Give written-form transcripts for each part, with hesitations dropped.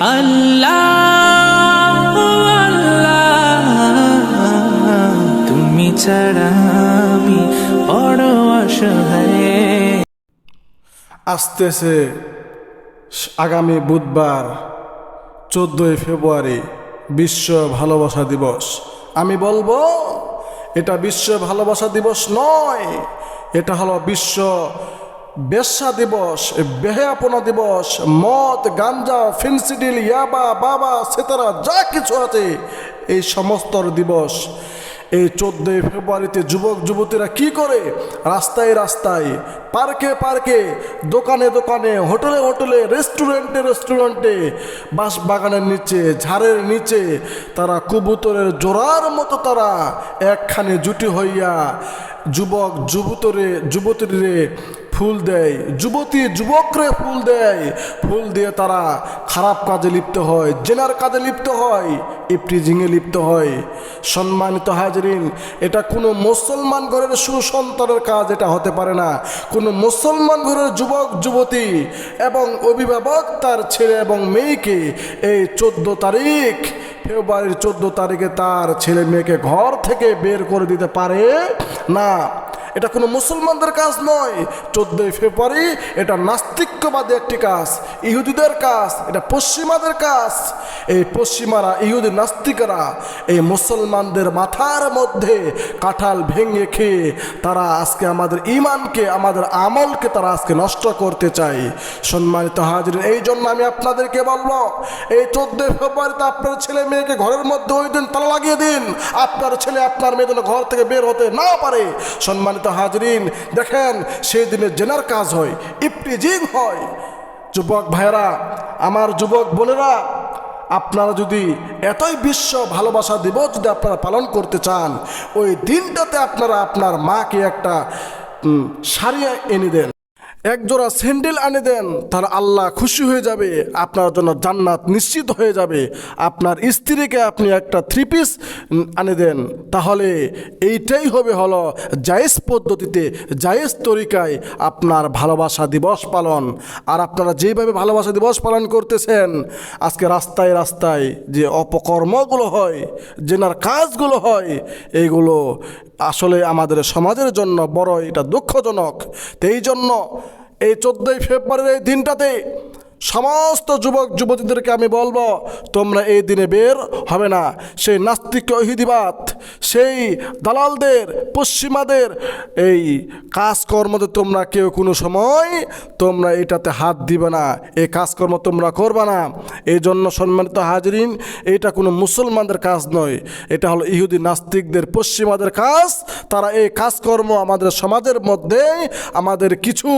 আল্লাহ আল্লাহ তুমি ছাড়া আমি বড় অসহায়। আসতেছে আগামী বুধবার 14 ফেব্রুয়ারি বিশ্ব ভালোবাসা দিবস। আমি বলবো এটা বিশ্ব ভালোবাসা দিবস নয়, এটা হলো বিশ্ব বেশ্যা দিবস, বেহায়াপনা দিবস। মদ, গাঞ্জা, ফেন্সিডিল, ইয়াবা, বাবা, সেতারা যা কিছু আছে এই সমস্ত দিবস। এই 14 ফেব্রুয়ারিতে যুবক যুবতীরা কি করে? রাস্তায় রাস্তায়, পার্কে পার্কে, দোকানে দোকানে, হোটেলে হোটেলে, রেস্টুরেন্টে রেস্টুরেন্টে, বাঁশবাগানের নিচে, ঝাড়ের নিচে তারা কবুতরের জোড়ার মতো তারা একখানে জুটি হইয়া যুবক যুবতীরে ফুল দেয়, যুবতী যুবকরে ফুল দেয়। ফুল দিয়ে তারা খারাপ কাজে লিপ্ত হয়, জেনার কাজে লিপ্ত হয়, ইফটিজিংয়ে লিপ্ত হয়। সম্মানিত হাজরিন, এটা কোনো মুসলমান ঘরের সুসন্তানের কাজ এটা হতে পারে না। কোনো মুসলমান ঘরের যুবক যুবতী এবং অভিভাবক তার ছেলে এবং মেয়েকে এই 14 তারিখ ফেব্রুয়ারির 14 তারিখে তার ছেলে মেয়েকে ঘর থেকে বের করে দিতে পারে না। এটা কোনো মুসলমানদের কাজ নয়। 14 ফেব্রুয়ারি এটা নাস্তিক্যবাদী একটি কাজ, ইহুদিদের কাজ, এটা পশ্চিমাদের কাজ। এই পশ্চিমারা, ইহুদি নাস্তিকরা এই মুসলমানদের মাথার মধ্যে কাঁঠাল ভেঙে খেয়ে তারা আজকে আমাদের ঈমানকে, আমাদের আমলকে তারা আজকে নষ্ট করতে চায়। সম্মানিত হাজিরিন, এই জন্য আমি আপনাদেরকে বলবো, এই 14 ফেব্রুয়ারিতে আপনার ছেলে মেয়েকে ঘরের মধ্যে ওই দিন তালা লাগিয়ে দিন। আপনার ছেলে আপনার মেয়ে যেন ঘর থেকে বের হতে না পারে। সম্মানিত হাজরিন, দেখেন সেই দিনে জেনার কাজ হয়, ইফটিজিং হয়। যুবক ভাইরা, আমার যুবক বোনেরা, আপনারা যদি এতই বিশ্ব ভালোবাসা দিবস যদি আপনারা পালন করতে চান, ওই দিনটাতে আপনারা আপনার মাকে একটা শাড়ি এনে দেন, একজোড়া স্যান্ডেল আনে দেন, তার আল্লাহ খুশি হয়ে যাবে, আপনার জন্য জান্নাত নিশ্চিত হয়ে যাবে। আপনার স্ত্রীকে আপনি একটা 3 পিস আনে দেন, তাহলে এইটাই হলো জায়েজ পদ্ধতিতে, জায়েজ তরিকায় আপনার ভালোবাসা দিবস পালন। আর আপনারা যেভাবে ভালোবাসা দিবস পালন করতেছেন, আজকে রাস্তায় রাস্তায় যে অপকর্মগুলো হয়, জেনার কাজগুলো হয়, এইগুলো আসলে আমাদের সমাজের জন্য বড় এটা দুঃখজনক। তো এই জন্য এই 14 ফেব্রুয়ারির এই দিনটাতে সমস্ত যুবক যুবতীদেরকে আমি বলবো, তোমরা এই দিনে বের হবে না। সেই নাস্তিক ইহুদিবাদ, সেই দালালদের, পশ্চিমাদের এই কাজকর্মতে তোমরা কেউ কোনো সময় তোমরা এটাতে হাত দিবে না, এই কাজকর্ম তোমরা করবে না। এই জন্য সম্মানিত হাজরিন, এটা কোনো মুসলমানদের কাজ নয়, এটা হলো ইহুদি নাস্তিকদের, পশ্চিমাদের কাজ। তারা এই কাজকর্ম আমাদের সমাজের মধ্যে আমাদের কিছু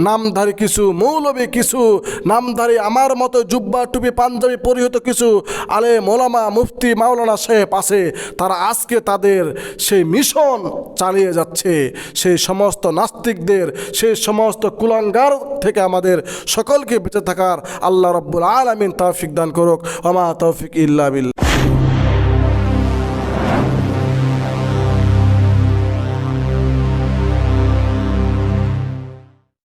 নামধারী, কিছু মৌলবী, কিছু নামধারী, আমার মতো জুব্বা টুপি পাঞ্জাবি পরিহিত কিছু আলেম ওলামা, মুফতি, মাওলানা সাহেব আছে, তারা আজকে তাদের সেই মিশন চালিয়ে যাচ্ছে। সেই সমস্ত নাস্তিকদের, সেই সমস্ত কুলাঙ্গার থেকে আমাদের সকলকে বেঁচে থাকার আল্লাহ রাব্বুল আলামিন তৌফিক দান করুক। ওয়া মা তৌফিক ইল্লা বিল্লাহ।